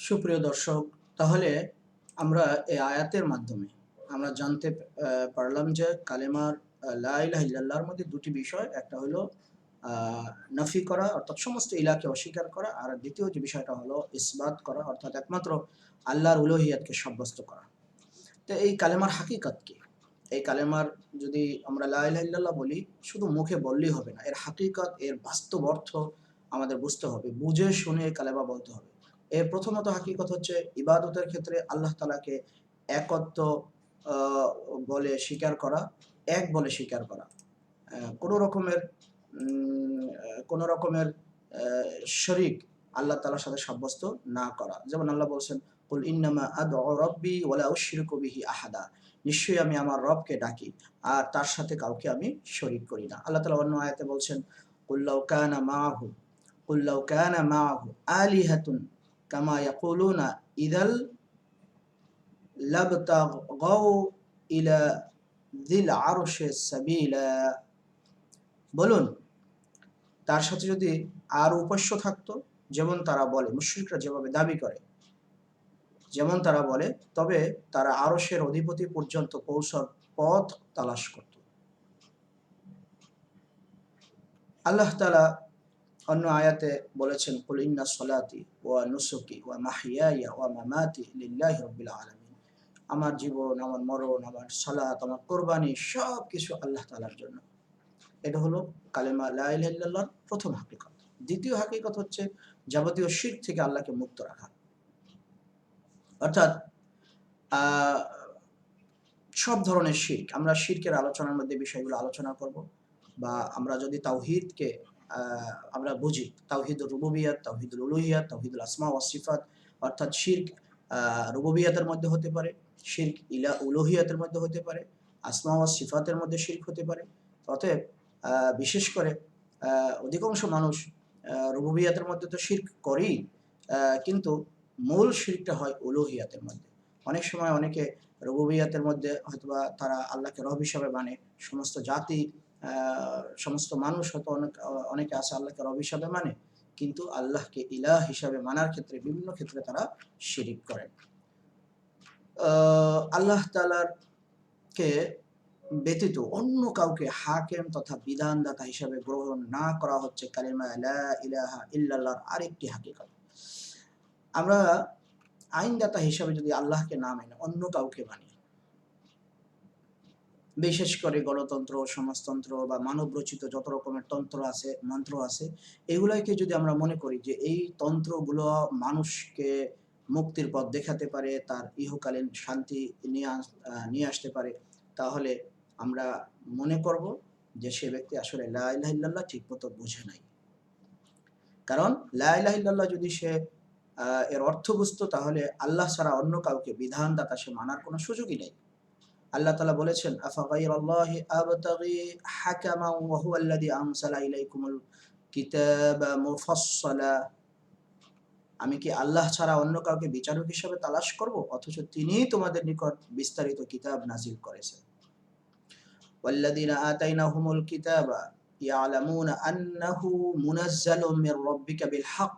সুপ্রিয় দর্শক, তাহলে আমরা এই আয়াতের মাধ্যমে আমরা জানতে পারলাম যে কালেমার লা ইলাহা ইল্লাল্লাহর মধ্যে দুটি বিষয়, একটা হলো নাফি করা অর্থাৎ সমস্ত ইলাকে অস্বীকার করা, আর দ্বিতীয় যে বিষয়টা হলো ইসবাত করা অর্থাৎ একমাত্র আল্লাহর উলুহিয়াতকে সাব্যস্ত করা। তো এই কালেমার হাকিকত কি? এই কালেমার যদি আমরা লা ইলাহা ইল্লাল্লাহ বলি, শুধু মুখে বললেই হবে না, এর হাকিকত, এর বাস্তব অর্থ আমাদের বুঝতে হবে, বুঝে শুনে কালেমা বলতে হবে। এর প্রথমত হাকিকত হচ্ছে ইবাদতের ক্ষেত্রে আল্লাহ তাআলাকে একত্ব বলে স্বীকার করা, এক বলে স্বীকার করা। কোনো রকমের কোনো রকমের শরিক আল্লাহ তাআলার সাথে সাব্যস্ত না করা। যেমন আল্লাহ বলছেন, কুল ইন্নামা আদউ রাব্বি ওয়ালা উশরিকু বিহি আহাদা, নিশ্চয়ই আমি আমার রবকে ডাকি আর তার সাথে কাউকে আমি শরিক করি না। আল্লাহ তাআলা অন্য আয়াতে বলছেন, কুল লাউ কানা মাআহু কুল লাউ কানা মাআহু আলিহাতুন কামা ইয়াকুলুনা ইযাল লাবতাগাউ ইলা যিল আরশি সাবিলা। বলুন, তার সাথে যদি আর উপাস্য থাকতো, যেমন তারা বলে, মুশরিকরা যেভাবে দাবি করে, যেমন তারা বলে, তবে তারা আরশের অধিপতি পর্যন্ত পৌঁছার পথ তালাশ করত। আল্লাহ তাআলা অন্য আয়াতে বলেছেন, কুল ইন্না সলাতি ওয়া নুসুকি ওয়া মাহইয়ায়া ওয়া মামাতি লিল্লাহি রাব্বিল আলামিন। আমার জীবন, আমার মরণ, আমার সালাত, আমার কোরবানি সব কিছু আল্লাহ তাআলার জন্য। এটা হলো কালেমা লা ইলাহা ইল্লাল্লাহর প্রথম হাকিকত। দ্বিতীয় হাকিকত হচ্ছে যাবতীয় শিরক থেকে আল্লাহকে মুক্ত রাখা। অর্থাৎ আহ, সব ধরনের শিরক, আমরা শিরকের আলোচনার মধ্যে বিষয়গুলো আলোচনা করব। বা আমরা যদি তাওহীদকে আমরা বুঝি, তাওহীদুর রুবুবিয়্যাত, তাওহীদুল উলুহিয়্যাত, তাওহীদুল আসমা ওয়াস সিফাত, অর্থাৎ শিরক রুবুবিয়্যাতের মধ্যে হতে পারে, শিরক উলুহিয়্যাতের মধ্যে হতে পারে, আসমা ওয়াস সিফাতের মধ্যে শিরক হতে পারে। অতএব বিশেষ করে অধিকাংশ মানুষ রুবুবিয়্যাতের মধ্যে তো শিরক করেই, কিন্তু মূল শিরকটা হয় উলুহিয়্যাতের মধ্যে। অনেক সময় অনেকে রুবুবিয়্যাতের মধ্যে হয়তোবা তারা আল্লাহকে রব হিসাবে মানে, সমস্ত জাতি সমস্ত মানুষ হয়তো অনেকে আছে আল্লাহকে রব হিসাবে মানে, কিন্তু আল্লাহকে ইলাহ হিসাবে মানার ক্ষেত্রে বিভিন্ন ক্ষেত্রে তারা শিরিক করে। আল্লাহ তাআলার কে ব্যতীত অন্য কাউকে হাকেম তথা বিধানদাতা হিসাবে গ্রহণ না করা হচ্ছে কালিমা লা ইলাহা ইল্লাল্লাহর আরেকটি হাকিকত। আমরা আইনদাতা হিসাবে যদি আল্লাহকে না মানি, অন্য কাউকে মানি, বিশেষ করে গণতন্ত্র, সমাজতন্ত্র বা মানব রচিত যত রকমের তন্ত্র আছে, মন্ত্র আছে, এগুলাকে যদি আমরা মনে করি যে এই তন্ত্রগুলো মানুষকে মুক্তির পথ দেখাতে পারে, তার ইহকালীন শান্তি নিয়ে আসতে পারে, তাহলে আমরা মনে করব যে সে ব্যক্তি আসলে লা ইলাহা ইল্লাল্লাহ ঠিকমতো বুঝে নাই। কারণ লা ইলাহা ইল্লাল্লাহ যদি সে এর অর্থ বুঝতো, তাহলে আল্লাহ ছাড়া অন্য কাউকে বিধানদাতা সে মানার কোনো সুযোগই নেই। আল্লাহ তাআলা বলেছেন, আফাগাইরাল্লাহি আবতাগি হাকামান ওয়া হুয়াল্লাযী আনজালা ইলাইকুমুল কিতাবা মুফাসসালা। আমি কি আল্লাহ ছাড়া অন্য কাউকে বিচারক হিসেবে তালাশ করব, অথচ তিনিই তোমাদের নিকট বিস্তারিত কিতাব নাজিল করেছেন। ওয়াল্লাযীনা আতাইনাহুমুল কিতাবা ইয়ালামুনা আন্নাহু মুনাজ্জালুম মির রাব্বিকা বিল হক।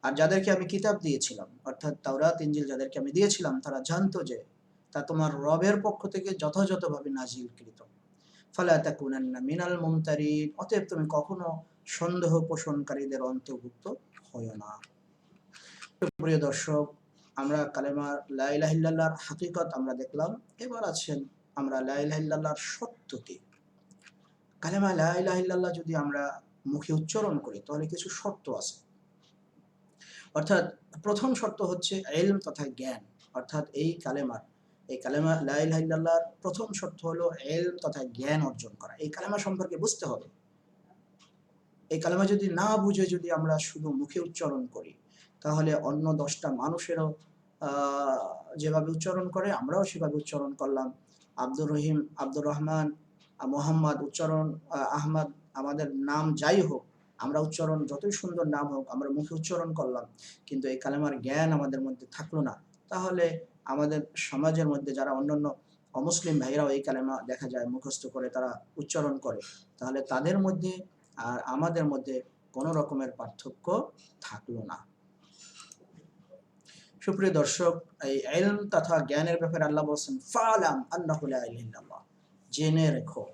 আর যাদেরকে আমি কিতাব দিয়েছিলাম, অর্থাৎ তাওরাত ইনজিল যাদেরকে আমি দিয়েছিলাম, তারা জানতো যে তা তোমার রবের পক্ষ থেকে যথাযথভাবে নাজিলকৃত। ফালা তাকুনান্না মিনাল মুমতারিন, অতএব তুমি কখনো সন্দেহ পোষণকারীদের অন্তর্ভুক্ত হয়ো না। প্রিয় দর্শক, আমরা কালেমা লা ইলাহা ইল্লাল্লাহর হাকিকত আমরা দেখলাম। এবার আছেন আমরা লা ইলাহা ইল্লাল্লাহর সত্য কি। কালেমা লা ইলাহা ইল্লাল্লাহ যদি আমরা মুখে উচ্চারণ করি, তাহলে কিছু শর্ত আছে। অর্থাৎ প্রথম শর্ত হচ্ছে ইলম তথা জ্ঞান। অর্থাৎ এই কালেমা লা ইলাহা ইল্লাল্লাহর প্রথম শর্ত হলো ইলম তথা জ্ঞান অর্জন করা। এই কালেমা সম্পর্কে বুঝতে হবে। এই কালেমা যদি না বুঝে যদি আমরা শুধু মুখে উচ্চারণ করি, তাহলে অন্য 10টা মানুষেরও যেভাবে উচ্চারণ করে আমরাও সেভাবে উচ্চারণ করলাম। আব্দুর রহিম, আব্দুর রহমান, মোহাম্মদ উচ্চারণ, আহমদ, আমাদের নাম যাই হোক, আমরা উচ্চারণ যতই সুন্দর নাম হোক, আমরা মুখে উচ্চারণ করলাম, কিন্তু এই কালেমার জ্ঞান আমাদের মধ্যে থাকলো না, তাহলে আমাদের সমাজের মধ্যে যারা অন্যান্য অমুসলিম ভাইরাও এই কালেমা দেখা যায় মুখস্থ করে তারা উচ্চারণ করে, তাহলে তাদের মধ্যে আর আমাদের মধ্যে কোনো রকমের পার্থক্য থাকলো না। সুপ্রিয় দর্শক, এই ইলম তথা জ্ঞানের ব্যাপারে আল্লাহ বলছেন ফালাম আন্নাহু লা ইলাহা ইল্লাল্লাহ, জেনে রেখো।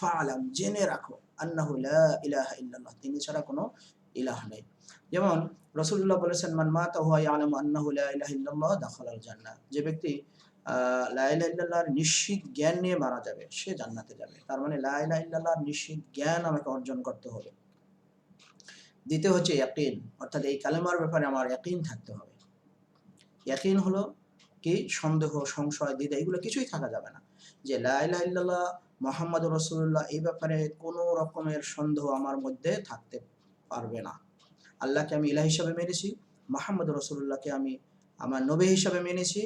ফালাম, জেনে রাখো, আন্নাহু লা ইলাহা ইল্লাল্লাহ, তিনি ছাড়া কোনো ইলাহ নেই। যেমন রাসূলুল্লাহ বলেছেন মান মাতা হুয়া ইয়ালামু আন্নাহু লা ইলাহা ইল্লাল্লাহ দাখালাল জান্নাহ, যে ব্যক্তি লা ইলাহা ইল্লাল্লাহর নিশ্চিত জ্ঞান নিয়ে মারা যাবে সে জান্নাতে যাবে। তার মানে লা ইলাহা ইল্লাল্লাহর নিশ্চিত জ্ঞান আমাকে অর্জন করতে হবে। দ্বিতীয় হচ্ছে ইয়াকিন, অর্থাৎ এই কালেমার ব্যাপারে আমার ইয়াকিন থাকতে হবে। ইয়াকিন হলো কি, সন্দেহ, সংশয়, দ্বিধা এগুলো কিছুই থাকা যাবে না, যে লা ইলাহা ইল্লাল্লাহ মুহাম্মাদুর রাসূলুল্লাহ, এই ব্যাপারে কোনো রকমের সন্দেহ আমার মধ্যে থাকতে পারবে না। আল্লাহকে আমি ইলাহ হিসাবে মেনেছি, মুহাম্মাদুর রাসূলুল্লাহকে আমি আমার নবী হিসাবে মেনেছি,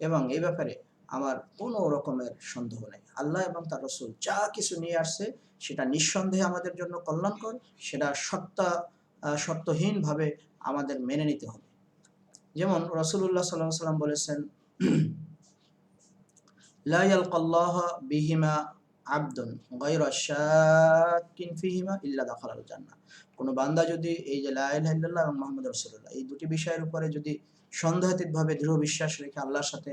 এবং এই ব্যাপারে আমার কোনো রকমের সন্দেহ নেই। আল্লাহ এবং তার রাসূল যা কিছু নিয়ে আসছে সেটা নিঃসন্দেহে আমাদের জন্য কল্যাণকর, সেটা শর্তহীনভাবে আমাদের মেনে নিতে হবে। যেমন রাসূলুল্লাহ সাল্লাল্লাহু আলাইহি ওয়াসাল্লাম বলেছেন লা ইয়ালকাল্লাহা বিহিমা আবদুন গায়রা শাক্কিন ফিহিমা ইল্লা দাখালাল জান্নাহ, কোন বান্দা যদি এই যে লা ইলাহা ইল্লাল্লাহ এবং মুহাম্মাদুর রাসূলুল্লাহ এই দুটি বিষয়ের উপরে যদি সন্দেহাতীতভাবে দৃঢ় বিশ্বাস রেখে আল্লাহর সাথে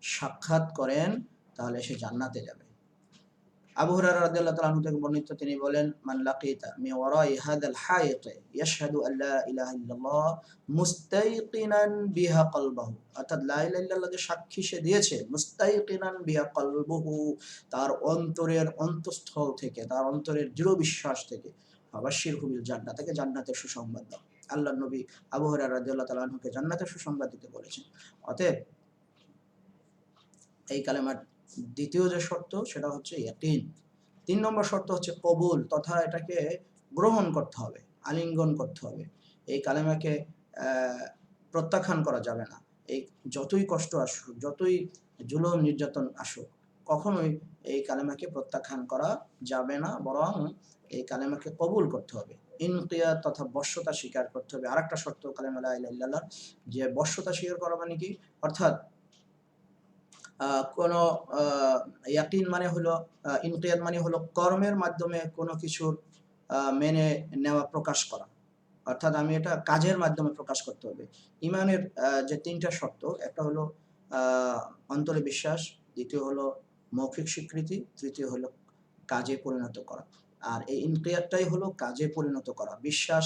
সাক্ষাৎ করেন তাহলে সে জান্নাতে যাবে। আবু হুরায়রা রাদিয়াল্লাহু তাআলা আনহু থেকে বর্ণিত, তিনি বলেন মান লাকিতা মিন ওয়ারাই হাদাল হায়ত ইয়াশহাদু আল্লা ইলাহা ইল্লাল্লাহ মুস্তাইকিনান বিহা কলবাহু, অর্থাৎ লা ইলাহা ইল্লাল্লাহকে সাক্ষী সে দিয়েছে, মুস্তাইকিনান বিহা কলবুহু, তার অন্তরের অন্তঃস্থল থেকে, তার অন্তরের দৃঢ় বিশ্বাস থেকে, ফাবাশশিরহু বিল জান্নাহ, তাকে জান্নাতের সুসংবাদ দাও। আল্লাহর নবী আবু হুরায়রা রাদিয়াল্লাহু তাআলা আনহুকে জান্নাতের সুসংবাদ দিতে বলেছেন। অতএব এই কালেমার দ্বিতীয় যে শর্ত সেটা হচ্ছে ইয়াকিন। ৩ নম্বর শর্ত হচ্ছে কবুল, তথা এটাকে গ্রহণ করতে হবে, আলিঙ্গন করতে হবে। এই কালেমাকে প্রত্যাখ্যান করা যাবে না। এই যতই কষ্ট আসুক, যতই জুলুম নির্যাতন আসুক, কখনোই এই কালেমাকে প্রত্যাখ্যান করা যাবে না, বরং এই কালেমাকে কবুল করতে হবে। ইনকিয়াদ তথা বশ্যতা স্বীকার করতে হবে। আরেকটা শর্ত কালেমা লা ইলাহা ইল্লাল্লাহ, যে বশ্যতা স্বীকার করা মানে কি, অর্থাৎ কোনো ইয়াকিন মানে হলো, ইনকিয়াদ মানে হলো কর্মের মাধ্যমে কোনো কিছুর মেনে নেওয়া, প্রকাশ করা, অর্থাৎ আমি এটা কাজের মাধ্যমে প্রকাশ করতে হবে। ইমানের যে ৩টা শর্ত, একটা হলো অন্তরে বিশ্বাস, দ্বিতীয় হলো মৌখিক স্বীকৃতি, তৃতীয় হলো কাজে পরিণত করা। আর এই ইনকিয়াদটাই হলো কাজে পরিণত করা। বিশ্বাস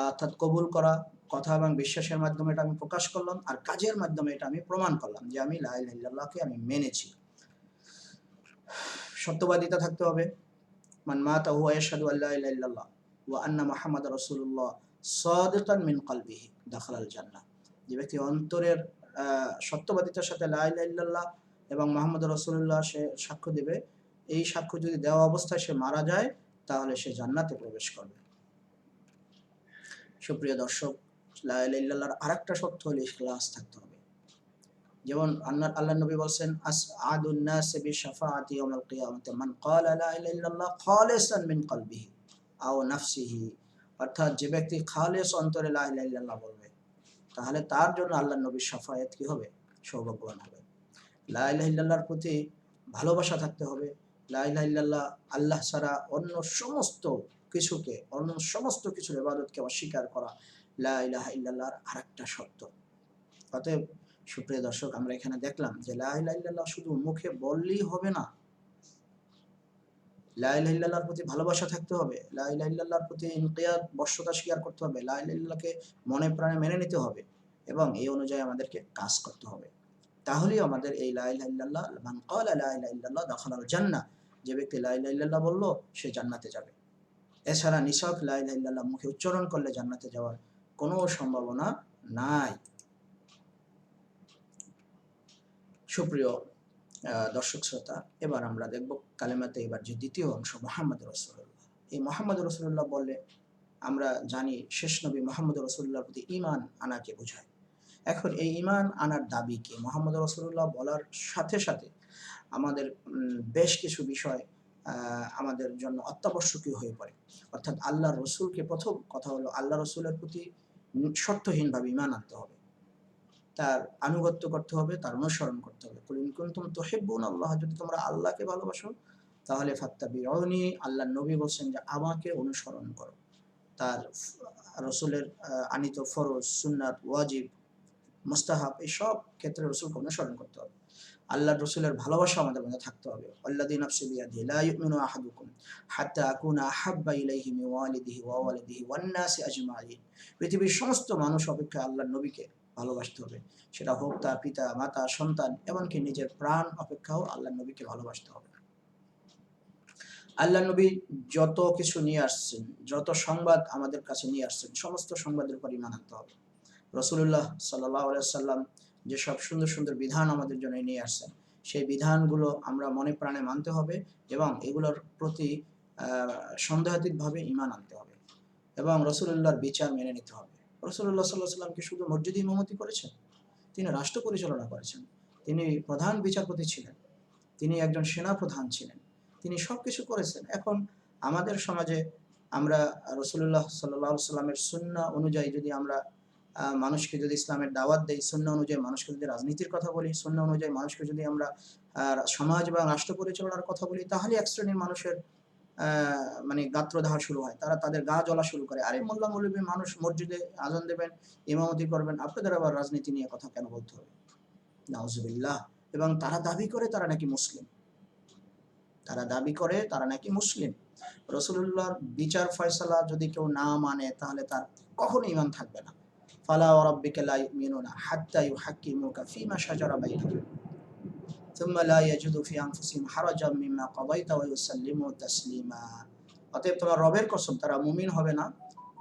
অর্থাৎ কবুল করা, কথা এবং বিশ্বাসের মাধ্যমে এটা আমি প্রকাশ করলাম, আর কাজের মাধ্যমে এটা আমি প্রমাণ করলাম যে আমি লা ইলাহা ইল্লাল্লাহকে আমি মেনেছি। সত্যবাদিতা থাকতে হবে। মান মাতা হুয়া ইয়াশহাদু আল্লা ইলাহা ইল্লাল্লাহ ওয়া আন্না মুহাম্মাদার রাসূলুল্লাহ সাদিকান মিন কলবিহি দাখালাল জান্নাহ, যে ব্যক্তি অন্তরের সত্যবাদিতার সাথে লা ইলাহা ইল্লাল্লাহ এবং মুহাম্মাদুর রাসূলুল্লাহ সে সাক্ষ্য দেবে, এই সাক্ষ্য যদি দেওয়া অবস্থায় সে মারা যায় তাহলে সে জান্নাতে প্রবেশ করবে। সুপ্রিয় দর্শক, লা ইলাহা ইল্লাল্লাহর আরেকটা শর্ত হলো ইখলাস থাকতে হবে। যেমন আল্লাহর নবী বলছেন আসআদুন নাস বিশাফাআতি ইয়াউমাল কিয়ামাতি মান ক্বালা লা ইলাহা ইল্লাল্লাহ খালিসান মিন কলবিহি আও নাফসিহি, অর্থাৎ যে ব্যক্তি খালেস অন্তরে লা ইলাহা ইল্লাল্লাহ বলবে তাহলে তার জন্য আল্লাহর নবীর শাফায়াত কি হবে, সৌভাগ্যবান হবে। লা ইলাহা ইল্লাল্লাহর প্রতি ভালোবাসা থাকতে হবে। লা ইলাহা ইল্লাল্লাহ আল্লাহ ছাড়া অন্য সমস্ত কিছুর ইবাদতকে অস্বীকার করা লা ইলাহা ইল্লাল্লাহর আরেকটা শর্ত। অতএব সুপ্রিয় দর্শক, আমরা এখানে দেখলাম যে লা ইলাহা ইল্লাল্লাহ শুধু মুখে বললেই হবে না, লা ইলাহা ইল্লাল্লাহর প্রতি ভালোবাসা থাকতে হবে, লা ইলাহা ইল্লাল্লাহর প্রতি ইনকিয়াদ বশ্যতা স্বীকার করতে হবে, লা ইলাহা ইল্লাল্লাহকে মনে প্রাণে মেনে নিতে হবে, এবং এই অনুযায়ী আমাদেরকে কাজ করতে হবে। তাহলেই আমাদের এই লা ইলাহা ইল্লাল্লাহ, মান ক্বালা লা ইলাহা ইল্লাল্লাহ দাখালাল জান্নাহ, যে ব্যক্তি লা ইলাহা ইল্লাল্লাহ বলল সে জান্নাতে যাবে। এছাড়া নিছক লা ইলাহা ইল্লাল্লাহ মুখে উচ্চারণ করলে জান্নাতে যাওয়ার কোনো সম্ভাবনা নাই। সুপ্রিয় দর্শক শ্রোতা, এবার আমরা দেখব কালেমাতে এবার যে দ্বিতীয় অংশ মুহাম্মদ রাসূলুল্লাহ। এই মুহাম্মদ রাসূলুল্লাহ বললে আমরা জানি শেষ নবী মুহাম্মদ রাসূলুল্লাহর প্রতি ঈমান আনাকে বোঝায়। এখন এই ঈমান আনার দাবি কি? মুহাম্মদ রাসূলুল্লাহ বলার সাথে সাথে আমাদের বেশ কিছু বিষয় আমাদের জন্য অত্যাবশ্যকীয় হয়ে পড়ে। অর্থাৎ আল্লাহর রাসূলকে, প্রথম কথা হলো আল্লাহ রাসূলের প্রতি শর্তহীনভাবে ঈমান আনতে হবে, তার আনুগত্য করতে হবে, তার অনুসরণ করতে হবে। কুল ইন কুনতুম তুহিব্বুনাল্লাহ, যদি তোমরা আল্লাহকে ভালোবাসো তাহলে ফাত্তাবিউনি, আল্লাহর নবী বলছেন যে আমাকে অনুসরণ করো। তার রাসূলের আনিত ফরজ, সুন্নাত, ওয়াজিব মুস্তাহাব, এই সব ক্ষেত্রে রসুলকে অনুসরণ করতে হবে। আল্লাহর রসুলের ভালোবাসা আমাদের মধ্যে থাকতে হবে। আল্লাযী নাফসি বিয়াদিহি লা ইউমিনু আহাদুকুম হাত্তা আকুনা আহাব্বা ইলাইহি মিন ওয়ালিদিহি ওয়া ওয়ালিদিহি ওয়ান নাসি আজমাইন। পৃথিবীর সমস্ত মানুষ অপেক্ষা আল্লাহর নবীকে ভালোবাসতে হবে। সেটা হোক তার পিতা, মাতা, সন্তান, এমনকি নিজের প্রাণ অপেক্ষাও আল্লাহর নবীকে ভালোবাসতে হবে। আল্লাহ নবী যত কিছু নিয়ে আসছেন, যত সংবাদ আমাদের কাছে নিয়ে আসছেন, সমস্ত সংবাদের উপর ঈমান আনতে হবে। রাসূলুল্লাহ সাল্লাল্লাহু আলাইহি ওয়াসাল্লাম যেসব সুন্দর সুন্দর বিধান আমাদের জন্য নিয়ে আসছেন, সেই বিধানগুলো আমরা মনে প্রাণে মানতে হবে এবং এগুলোর প্রতি সন্দেহাতীতভাবে ঈমান আনতে হবে এবং রাসূলুল্লাহর বিচার মেনে নিতে হবে। রাসূলুল্লাহ সাল্লাল্লাহু আলাইহি ওয়াসাল্লাম কি শুধু মসজিদে ইমামতি করেছেন? তিনি রাষ্ট্র পরিচালনা করেছেন। তিনি প্রধান বিচারপতি ছিলেন। তিনি একজন সেনা প্রধান ছিলেন। তিনি সবকিছু করেছেন। এখন আমাদের সমাজে আমরা রাসূলুল্লাহ সাল্লাল্লাহু আলাইহি ওয়াসাল্লামের সুন্নাহ অনুযায়ী যদি আমরা মানুষকে যদি ইসলামের দাওয়াত দেই, সুন্নাহ অনুযায়ী মানুষকে যদি রাজনীতির কথা বলি, সুন্নাহ অনুযায়ী মানুষকে যদি আমরা সমাজ বা রাষ্ট্র পরিচালনার কথা বলি, তাহলে এক শ্রেণীর মানুষের মানে গাত্রদাহ শুরু হয়। তারা তাদের গা জ্বলা শুরু করে। আরে মোল্লা মৌলবি মানুষ মসজিদে আযান দেবেন, ইমামতি করবেন, আপনাদের আবার রাজনীতি নিয়ে কথা কেন বলতে হবে? নাউজুবিল্লাহ। এবং তারা দাবি করে তারা নাকি মুসলিম। তারা দাবি করে তারা নাকি মুসলিম। রাসূলুল্লাহর বিচার ফয়সালা যদি কেউ না মানে তাহলে তার কখনো ঈমান থাকবে না। ফালা ওয়া রাব্বিকা লা ইউমিনুনা হাত্তা ইউহাক্কিমুকা ফীমা শাজারা বাইনাহুম সুম্মা লা ইয়াজিদু ফি আনফুসিহিম হারাজাম মিম্মা কাদাইতা ওয়া ইউসাল্লিমু তাসলিমা। অতএব তোমার রবের কসম, তারা মুমিন হবে না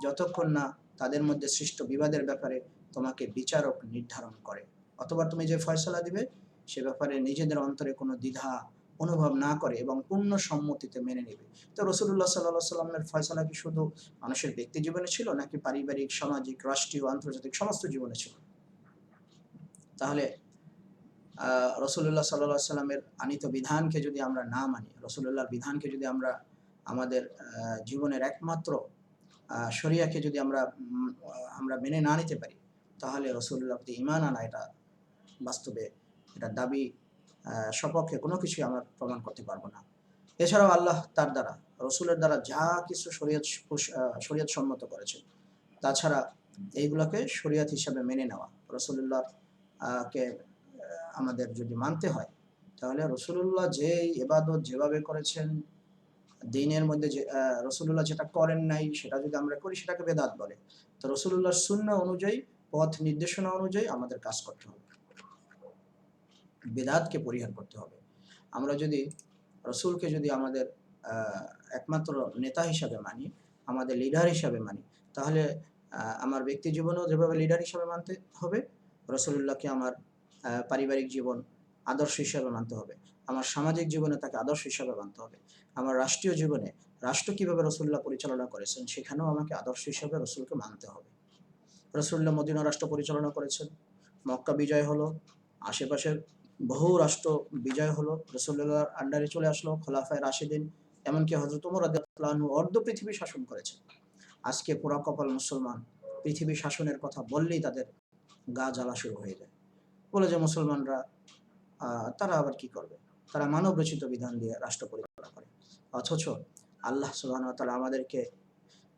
যতক্ষণ না তাদের মধ্যে সৃষ্ট বিবাদের ব্যাপারে তোমাকে বিচারক নির্ধারণ করে, অথবা তুমি যে ফয়সালা দিবে সে ব্যাপারে নিজেদের অন্তরে কোনো দ্বিধা অনুভব না করে এবং পূর্ণ সম্মতিতে মেনে নেবে। তো রাসূলুল্লাহ সাল্লাল্লাহু আলাইহি ওয়াসাল্লামের ফয়সালা কি শুধু মানুষের ব্যক্তি জীবনে ছিল, নাকি পারিবারিক, সামাজিক, রাষ্ট্রীয়, আন্তর্জাতিক সমস্ত জীবনে ছিল? তাহলে রাসূলুল্লাহ সাল্লাল্লাহু আলাইহি ওয়াসাল্লামের আনীত বিধানকে যদি আমরা না মানি, রাসূলুল্লাহর বিধানকে যদি আমরা আমাদের জীবনের একমাত্র শরিয়াকে যদি আমরা মেনে না নিতে পারি, তাহলে রাসূলুল্লাহর প্রতি ঈমান আনা এটা বাস্তবে এটা দাবি সপক্ষে কোনো কিছুই আমরা প্রমাণ করতে পারবো না। এছাড়াও আল্লাহ তার দ্বারা, রাসূলের দ্বারা যা কিছু শরীয়ত সম্মত করেছেন, তাছাড়া এইগুলোকে শরীয়ত হিসাবে মেনে নেওয়া, রাসূলুল্লাহ কে আমাদের যদি মানতে হয়, তাহলে রাসূলুল্লাহ যে ইবাদত যেভাবে করেছেন, দ্বীনের মধ্যে যে রাসূলুল্লাহ যেটা করেন নাই সেটা যদি আমরা করি, সেটাকে বেদাত বলে। তো রাসূলুল্লাহর সুন্নাহ অনুযায়ী, পথ নির্দেশনা অনুযায়ী আমাদের কাজ করতে হবে, বেদাতকে পরিহার করতে হবে। আমরা যদি রাসূলকে যদি আমাদের একমাত্র নেতা হিসাবে মানি, আমাদের লিডার হিসাবে মানি, তাহলে আমার ব্যক্তি জীবনেও যেভাবে লিডার হিসাবে মানতে হবে, রাসূলুল্লাহকে আমার পারিবারিক জীবন আদর্শ হিসাবে মানতে হবে, আমার সামাজিক জীবনে তাকে আদর্শ হিসাবে মানতে হবে, আমার রাষ্ট্রীয় জীবনে রাষ্ট্র কীভাবে রাসূলুল্লাহ পরিচালনা করেছেন সেখানেও আমাকে আদর্শ হিসাবে রাসূলকে মানতে হবে। রাসূলুল্লাহ মদিনা রাষ্ট্র পরিচালনা করেছেন, মক্কা বিজয় হলো, আশেপাশের বহু রাষ্ট্র বিজয় হলো, রাসূলুল্লাহর আন্ডারে চলে আসলো খোলাফায়ে রাশিদিন, এমনকি হযরত ওমর রাদিয়াল্লাহু আনহু অর্ধ পৃথিবী শাসন করেছেন। আজকে পোড়া কপাল মুসলমান, পৃথিবী শাসনের কথা বললেই তাদের গা জ্বালা শুরু হয়ে যায়। বলে যে মুসলমানরা তারা আবার কি করবে? তারা মানব রচিত বিধান দিয়ে রাষ্ট্র পরিচালনা করে। অথচ আল্লাহ সুবহানাহু ওয়া তাআলা আমাদেরকে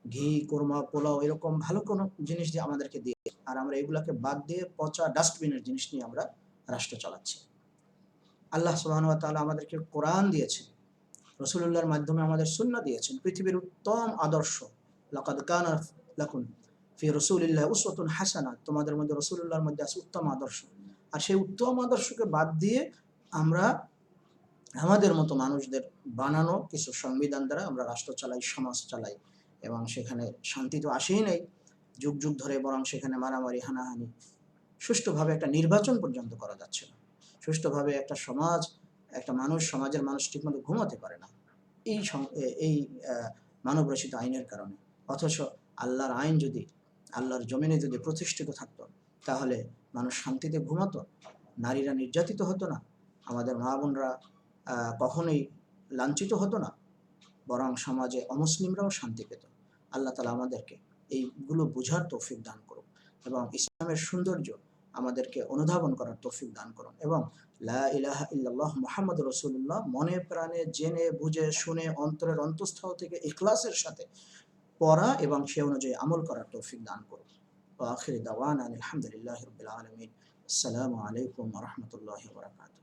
ঘি, কোরমা, পোলাও এরকম ভালো কোনো জিনিস দিয়ে আমাদেরকে দিয়ে, আর আমরা এগুলাকে বাদ দিয়ে পচা ডাস্টবিনের জিনিস নিয়ে আমরা রাষ্ট্র চালাচ্ছি। আল্লাহ সুবহানাহু ওয়া তাআলা আমাদেরকে কোরআন দিয়েছেন, রাসূলুল্লাহর মাধ্যমে আমাদের সুন্নাহ দিয়েছেন, পৃথিবীর উত্তম আদর্শ। লাকাদ কানা লাকুম ফি রাসূলিল্লাহি উসওয়াতুন হাসানাহ, তোমাদের মধ্যে রাসূলুল্লাহর মধ্যে আছে উত্তম আদর্শ। আর সেই উত্তম আদর্শকে বাদ দিয়ে আমরা আমাদের মতো মানুষদের বানানো কিছু সংবিধান দ্বারা আমরা রাষ্ট্র চালাই, সমাজ চালাই, এবং সেখানে শান্তি তো আসেই নাই যুগ যুগ ধরে, বরং সেখানে মারামারি, হানাহানি, সুষ্ঠুভাবে একটা নির্বাচন পর্যন্ত করা যাচ্ছে না। সুষ্ঠুভাবে একটা সমাজ, একটা মানুষ, সমাজের মানুষ ঠিকমতো ঘুমাতে পারে না এই মানব রচিত আইনের কারণে। অথচ আল্লাহর আইন যদি আল্লাহর জমিনে যদি প্রতিষ্ঠিত থাকতো, তাহলে মানুষ শান্তিতে ঘুমাতো, নারীরা নির্যাতিত হতো না, আমাদের মা বোনরা কখনোই লাঞ্ছিত হতো না, বরং সমাজে অমুসলিমরাও শান্তি পেত। আল্লাহ তাআলা আমাদেরকে এইগুলো বোঝার তৌফিক দান করুন এবং ইসলামের সৌন্দর্য আমাদেরকে অনুধাবন করার তৌফিক দান করুন, এবং লা ইলাহা ইল্লাল্লাহ মুহাম্মাদুর রাসূলুল্লাহ মনে প্রাণে জেনে বুঝে শুনে অন্তরের অন্তঃস্থল থেকে ইখলাসের সাথে পড়া এবং সে অনুযায়ী আমল করার তৌফিক দান করুন। ওয়া আখির দাওয়ানা আনিল হামদুলিল্লাহি রাব্বিল আলামিন। আসসালামু আলাইকুম ওয়া রাহমাতুল্লাহি ওয়া বারাকাতুহু।